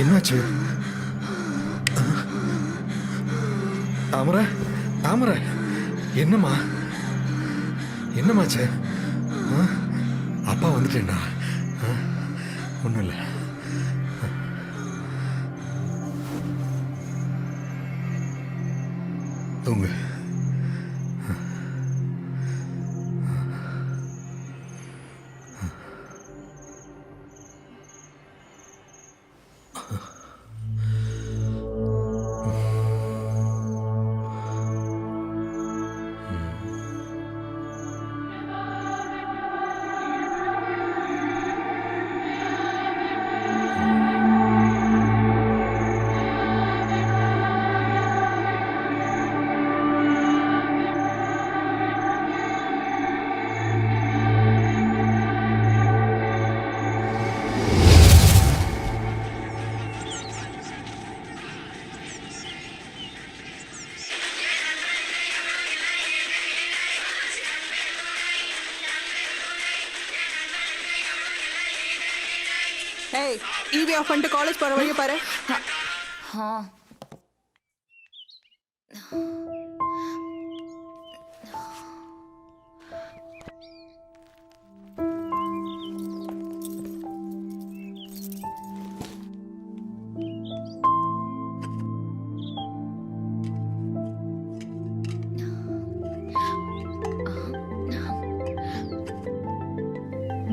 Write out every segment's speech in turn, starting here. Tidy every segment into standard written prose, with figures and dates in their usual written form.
என்னாச்சு? தாமரை, தாமரை, என்னம்மா? என்னமாச்சு? அப்பா வந்துட்டேன்டா. ஒன்றும் இல்லை. தூங்கு. ஏய், ஈவி ஆஃப் பண்ணிட்டு காலேஜ் போற வழியை பாரு.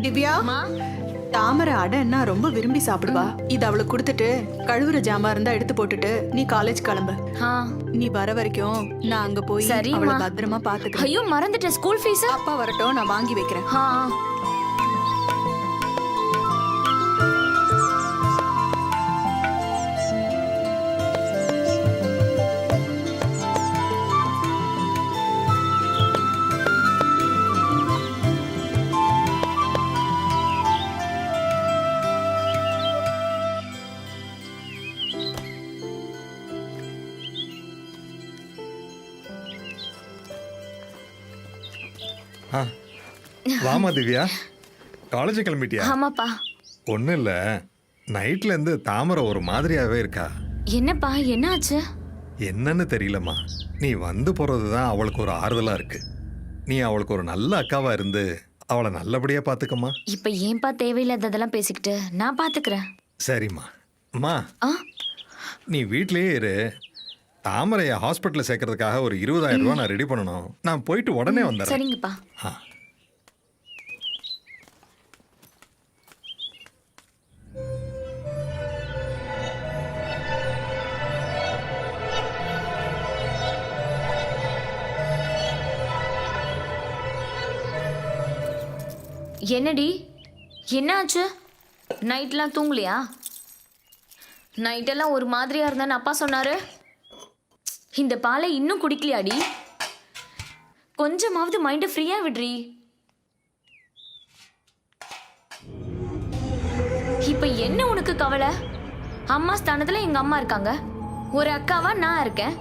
திவ்யா, தாமரை அடைன்னா ரொம்ப விரும்பி சாப்பிடுவா. இது அவளுக்கு கொடுத்துட்டு கழுவுற ஜாமா இருந்தா எடுத்து போட்டுட்டு நீ காலேஜ் கிளம்பு. நீ வர வரைக்கும் நான் அங்க போய் அவளை பத்திரமா பாத்துக்கிறேன். ஐயோ மறந்துட்டேன், ஸ்கூல் ஃபீஸ். அப்பா வரட்டும், நான் வாங்கி வைக்கிறேன். வாமா திவ்யா, காலேஜ் கிளம்பிட்டியா? ஆமாப்பா. ஒன்றும் இல்லை, நைட்ல இருந்து தாமரை ஒரு மாதிரியாவே இருக்கா. என்னப்பா, என்ன ஆச்சு? என்னன்னு தெரியலம்மா. நீ வந்து போறது தான் அவளுக்கு ஒரு ஆறுதலா இருக்கு. நீ அவளுக்கு ஒரு நல்ல அக்காவா இருந்து அவளை நல்லபடியா பாத்துக்கம்மா. இப்ப ஏன்பா தேவையில்லாததெல்லாம் பேசிக்கிட்டு? நான் பாத்துக்கிறேன். சரிம்மா. அம்மா, நீ வீட்லயே இரு. தாமரைய ஹாஸ்பிட்டல் சேர்க்கறதுக்காக ஒரு 20,000 ரூபாய் நான் ரெடி பண்ணணும். நான் போயிட்டு உடனே வந்துடுறேன். சரிங்கப்பா. என்னடி, என்ன ஆச்சு? நைட்லாம் தூங்கலையா? நைட்டெல்லாம் ஒரு மாதிரியா இருந்தான்னு அப்பா சொன்னாரு. இந்த பாலை இன்னும் குடிக்கலையாடி? கொஞ்சமாவது மைண்டை ஃப்ரீயா விடுறி. இப்ப என்ன உனக்கு கவலை? அம்மா ஸ்தானத்துல எங்க அம்மா இருக்காங்க, ஒரு அக்காவா நான் இருக்கேன்.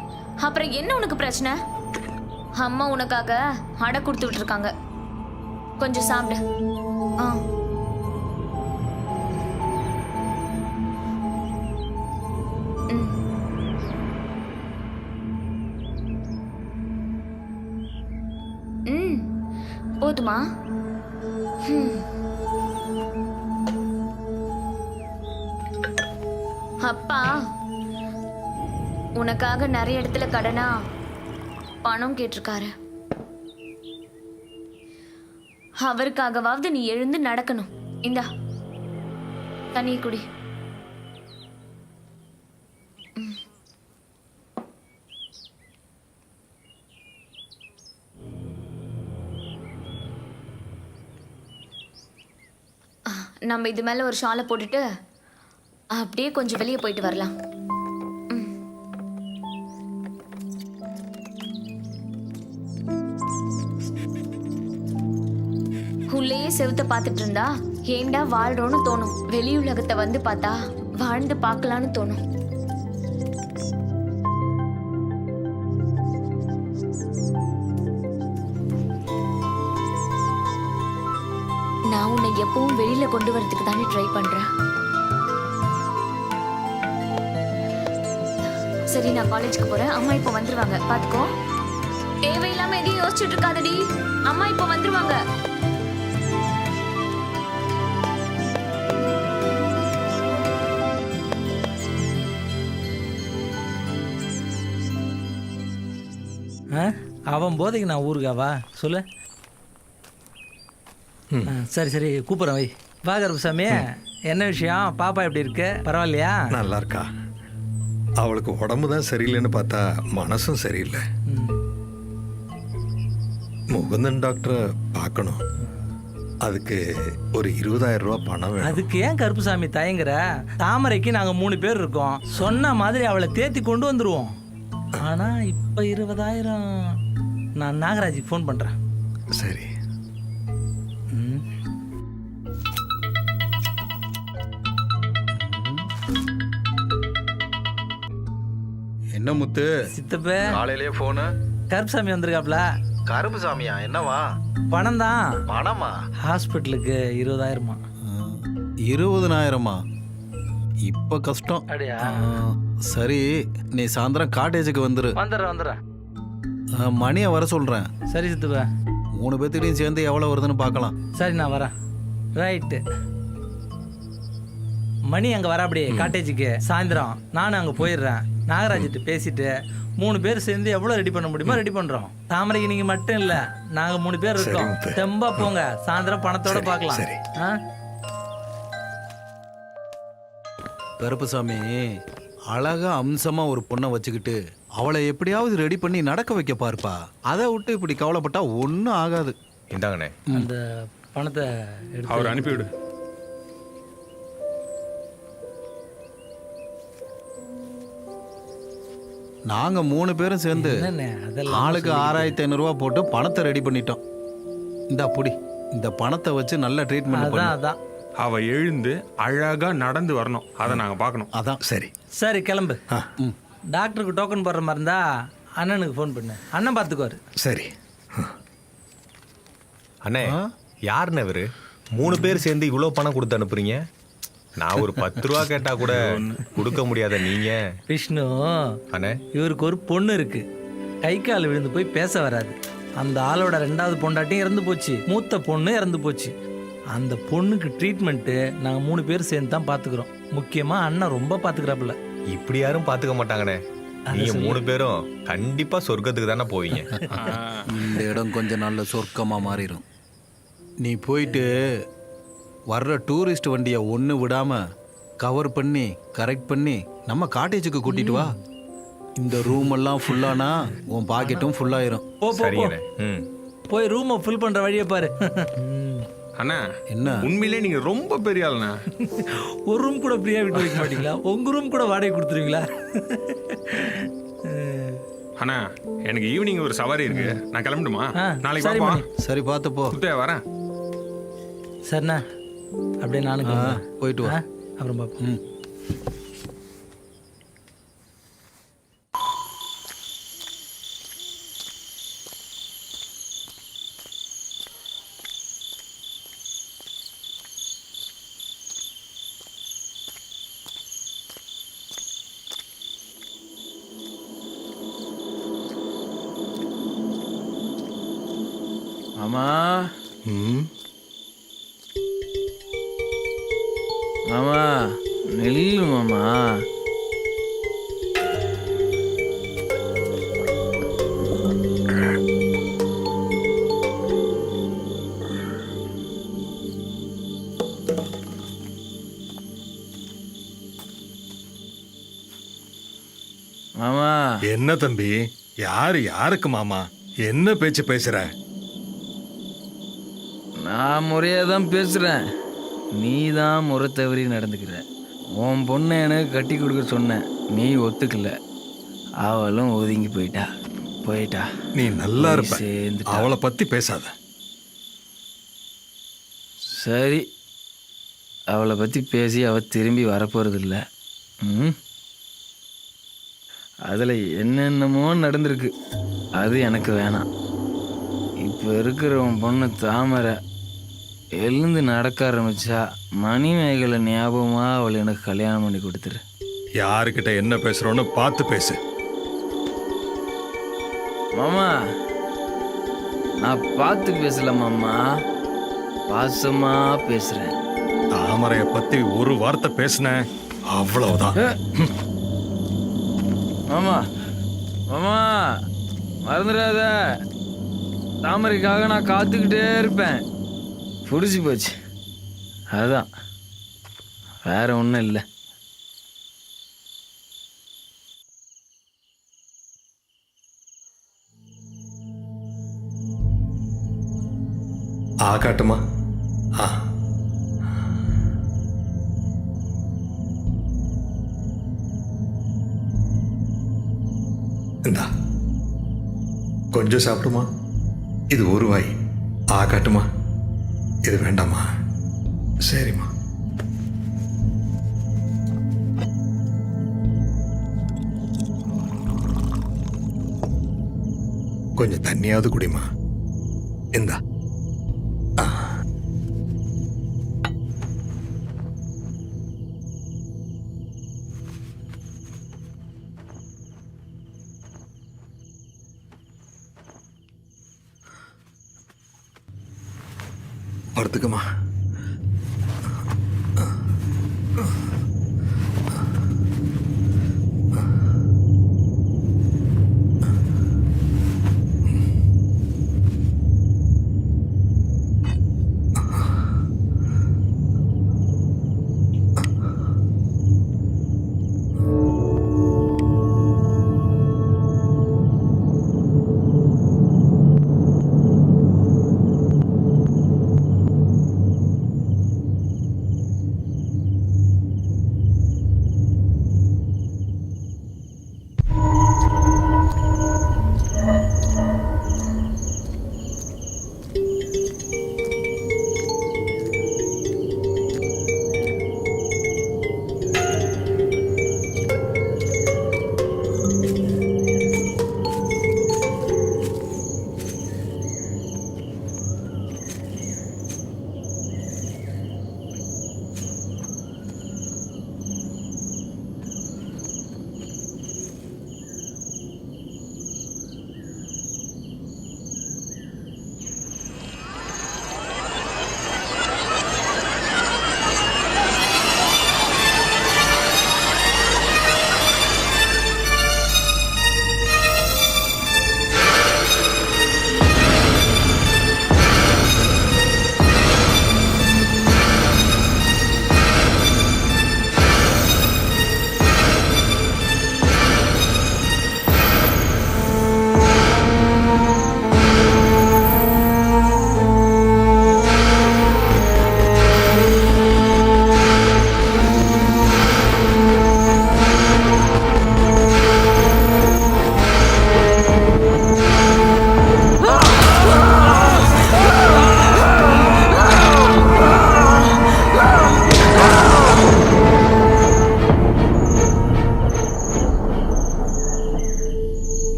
அப்புறம் என்ன உனக்கு பிரச்சனை? அம்மா உனக்காக அடை கொடுத்துட்டு இருக்காங்க. கொஞ்சம் சாப்பிடு. போதுமா? அப்பா உனக்காக நிறைய இடத்துல கடனா பணம் கேட்டிருக்காரு. அவருக்காகவாவது நீ எழுந்து நடக்கணும். இந்தா தண்ணியை குடி. நம்ம இது மேல ஒரு ஷாலை போட்டுட்டு அப்படியே கொஞ்சம் வெளியே போயிட்டு வரலாம். உள்ளேயே செவுத்த பார்த்துட்டு இருந்தா ஏண்டா வாழ்றோன்னு தோணும். வெளி உலகத்தை வந்து பார்த்தா வாழ்ந்து பார்க்கலான்னு தோணும். நான் உன்னை எப்பவும் வெளியில கொண்டு வரதுக்கு தானே ட்ரை பண்றேன். சரி நான் காலேஜுக்கு போறேன். அம்மா இப்போ வந்துருவாங்க, பாத்துக்கோ. தேவையில்லாம எதையும் யோசிச்சுட்டு இருக்காதடி. அம்மா இப்போ வந்துருவாங்க. அவன் போதைக்கு நான் ஊருக்காவா சொல்லு. சரி சரி கூப்பிட்றேன் வை. வா கருப்புசாமி, என்ன விஷயம்? பாப்பா எப்படி இருக்கு? பரவாயில்லையா? நல்லா இருக்கா. அவளுக்கு உடம்பு தான் சரியில்லைன்னு பார்த்தா மனசும் சரியில்லை. முகுந்தன் டாக்டரை பார்க்கணும். அதுக்கு ஒரு 20,000 ரூபாய் பணம் வேணும். அதுக்கு ஏன் கருப்புசாமி தயங்குற? தாமரைக்கு நாங்க 3 பேர் இருக்கோம். சொன்ன மாதிரி அவளை தேத்தி கொண்டு வந்துருவோம். ஆனா இப்ப 20,000 நான் நாகராஜுக்கு ஃபோன் பண்றேன். சரி. என்ன முத்து, சித்தப்ப காலையிலேயே போனு? கருப்புசாமி வந்திருக்காப்ல. கருப்பு சாமியா? என்னவா? பணம் தான். பணமா? ஹாஸ்பிட்டலுக்கு 20,000. 20,000மா? இப்ப கஷ்டம். அப்படியா? சரி, நீ சாயந்தரம் காட்டேஜுக்கு வந்துரு. வந்துடுறேன். மணியை வர சொல்றேன். சரி சித்தப்பா. 3 பேர்த்திட்டையும் சேர்ந்து எவ்வளவு வருதுன்னு பார்க்கலாம். சரி நான் வரேன். ரைட்டு. மணி அங்கே வர அப்படியே காட்டேஜுக்கு சாயந்தரம். நானும் அங்கே போயிடுறேன். நாகராஜிட்டு பேசிட்டு 3 பேர் சேர்ந்து எவ்வளோ ரெடி பண்ண முடியுமோ ரெடி பண்ணுறோம். தாமரைக்கு நீங்கள் மட்டும் இல்லை, நாங்கள் 3 பேர் இருக்கோம். தெம்பா போங்க, சாயந்தரம் பணத்தோட பார்க்கலாம். சரி. கருப்புசாமி, அழகா அம்சமா ஒரு பொண்ணை வச்சுக்கிட்டு அவளை எப்படியாவது ரெடி பண்ணி நடக்க வைக்க பாருப்பா. அதை விட்டு இப்படி கவலைப்பட்டா ஒன்றும் ஆகாது. இந்தாங்கண்ணே. அந்த பணத்தை எடுத்து அவர் அனுப்பிவிடு. நாங்க 3 பேரும் சேர்ந்து என்னண்ணே, அதெல்லாம் ஆளுக்கு 6,500 ரூபா போட்டு பணத்தை ரெடி பண்ணிட்டோம். இந்த புடி, இந்த பணத்தை வச்சு நல்ல ட்ரீட்மெண்ட் அதான் பண்ணு. அதான். அவ எழுந்து அழகா நடந்து வரணும். அதை நாங்க பார்க்கணும். அதான் சரி. சரி கிளம்பு. டாக்டருக்கு டோக்கன் போடுற மாதிரி இருந்தா அண்ணனுக்கு ஃபோன் பண்ணு. அண்ணன் பார்த்துக்குவாரு. சரி. அண்ணே, யாருண்ணே இவரு? 3 பேர் சேர்ந்து இவ்வளோ பணம் கொடுத்து அனுப்புறீங்க? நான் ஒரு 10 ரூபா கேட்டா கூட கொடுக்க முடியாத நீங்க. விஷ்ணு, அண்ணே, இவருக்கு ஒரு பொண்ணு இருக்கு. கை கால் விழுந்து போய் பேச வராது. அந்த ஆளோட 2வது பொண்டாட்டியும் இறந்து போச்சு. மூத்த பொண்ணு இறந்து போச்சு. அந்த பொண்ணுக்கு ட்ரீட்மெண்ட்டு நாங்கள் 3 பேர் சேர்ந்து தான் பார்த்துக்குறோம். முக்கியமாக அண்ணன் ரொம்ப பார்த்துக்கிறாப்புல. இப்படி யாரும் பாத்துக்க மாட்டாங்கண்ணே. நீங்க 3 பேரும் கண்டிப்பா சொர்க்கத்துக்கு தானே போவீங்க. இந்த இடம் கொஞ்சம் நல்ல சொர்க்கமா மாறிடும். நீ போயிட்டு வர்ற டூரிஸ்ட் வண்டியை ஒன்று விடாம கவர் பண்ணி கரெக்ட் பண்ணி நம்ம காட்டேஜுக்கு கூட்டிட்டு வா. இந்த ரூம் எல்லாம் ஃபுல்லானா உன் பாக்கெட்டும் ஃபுல்லாயிரும். போ போ, போ. சரிங்கண்ணே. ம். போய் ரூமை ஃபில் பண்ணுற வழியை பாரு. அண்ணா, என்ன உண்மையிலே நீங்க ரொம்ப பெரிய ஆளுண்ணா. ஒரு ரூம் கூட ஃப்ரீயாக விட்டு வைக்க மாட்டீங்களா? உங்கள் ரூம் கூட வாடகை கொடுத்துருவீங்களா? அண்ணா, எனக்கு ஈவினிங் ஒரு சவாரி இருக்கு. நான் கிளம்பட்டுமா? நாளைக்கு சரி பாப்பா. மணி. சரி பார்த்து போ. சுத்தையா வரேன். சரிண்ணா, அப்படியே நானும் கிளம்புறேன். போயிட்டு வா. அப்புறம் பார்ப்போம். ம். மாமா, ம். மாமா நெல்லு மாமா. மாமா, என்ன தம்பி? யாருக்கு மாமா? என்ன பேச்சு பேசுற? நான் முறையாக தான் பேசுகிறேன். நீ தான் முறை தவறி நடந்துக்கிற. உன் பொண்ணை எனக்கு கட்டி கொடுக்க சொன்னேன், நீ ஒத்துக்கல. அவளும் ஒதுங்கி போயிட்டா. நீ நல்லா இருப்ப. சேர்ந்துட்டா. அவளை பத்தி பேசாத. சரி, அவளை பற்றி பேசி அவள் திரும்பி வரப்போகிறதில்ல. ம், அதில் என்னென்னமோ நடந்திருக்கு. அது எனக்கு வேணாம். இப்போ இருக்கிற உன் பொண்ணு தாமரை எழுந்து நடக்க ஆரம்பித்தா மணிமேகலை ஞாபகமாக அவளை எனக்கு கல்யாணம் பண்ணி கொடுத்துரு. யாருக்கிட்ட என்ன பேசுறோன்னு பார்த்து பேசு. மாமா நான் பார்த்து பேசல மாமா, பாசமா பேசுறேன். தாமரைய பத்தி ஒரு வார்த்தை பேசுன அவ்வளவுதான். மாமா மாமா மறந்துடாத, தாமரைக்காக நான் காத்துக்கிட்டே இருப்பேன். புடிச்சு போச்சு, அதுதான், வேற ஒன்றும் இல்லை. காட்டுமா? இந்தா கொஞ்சம் சாப்பிடுமா. இது ஒரு வாய். காட்டுமா? இது வேண்டாமா? சரிம்மா. கொஞ்சம் தண்ணியாவது குடிமா. இந்தா. படுத்துக்கமா.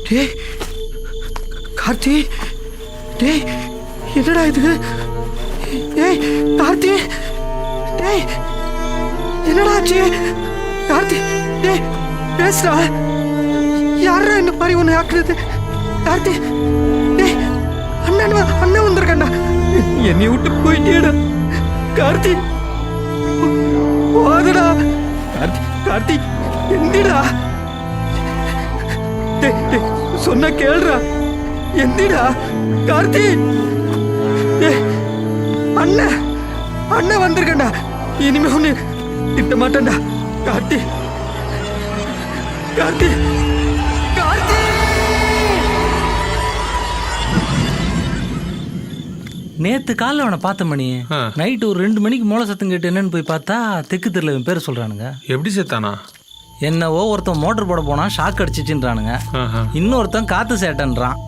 டேய் கார்த்தி, டேய் என்னடா இது? ஏய் கார்த்தி, டேய் என்னடா ஆச்சு? கார்த்தி டேய் பேசுடா. யாரா இந்த மாதிரி ஒன்று ஆக்குறது? கார்த்தி டேய் அண்ணன் வந்திருக்கண்ணா. என்னை விட்டு போயிட்டேடா கார்த்தி. போதுடா கார்த்தி. கார்த்தி எந்திடா. சொன்ன கேள்றா, எந்திடா கார்த்தி. அண்ணன் வந்திருக்கண்டா. இனிமே ஒண்ணு திட்ட மாட்டேன்டா கார்த்தி. கார்த்தி கார்த்தி. நேத்து காலைல அவனை பார்த்த மணி நைட்டு ஒரு 2 மணிக்கு மூளை சத்தம் கேட்டு என்னன்னு போய் பார்த்தா தெற்கு தெருல இவன் பேர் சொல்றானுங்க. எப்படி செத்தானா? என்னவோ ஒருத்தன் மோட்டர் போட போனா ஷாக் அடிச்சிச்சுன்றானுங்க, இன்னொருத்தன் காத்து சேட்டன்றான்.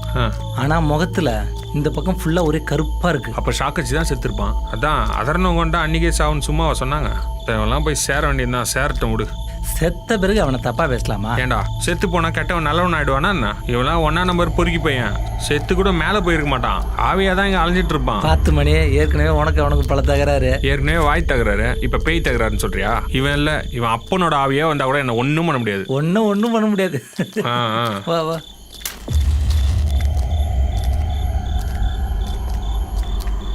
ஆனா முகத்துல இந்த பக்கம் ஃபுல்லா ஒரே கருப்பா இருக்கு. அப்ப ஷாக் அடிச்சு தான் செத்துருப்பான். அதான் அதரணம் கொண்டா அன்னைக்கே சாவுன்னு சும்மாவா சொன்னாங்க? தேவெல்லாம் போய் சேர வேண்டியதுதான், சேரட்டும் விடு. செத்த பிறகு அவனை தப்பா பேசலாமா? ஏண்டா செத்து போனா கெட்டவன் நல்லவன் ஆயிடுவானா என்ன? இவெல்லாம் 1ஆம் நம்பர் பொறுக்கி பையன், செத்து கூட மேல போயிருக்க மாட்டான், ஆவியா தான் இங்க அலைஞ்சிட்டு இருப்பான். 10 மணி ஏற்கனவே உனக்கு பல தகராறு. ஏற்கனவே வாய் தகராறு, இப்ப பேய் தகராறுன்னு சொல்றியா? இவன் இல்ல, இவன் அப்பனோட ஆவியா வந்தா கூட என்ன ஒண்ணும் பண்ண முடியாது. ஒன்னும் பண்ண முடியாது. ஆ, ஆ. வா வா.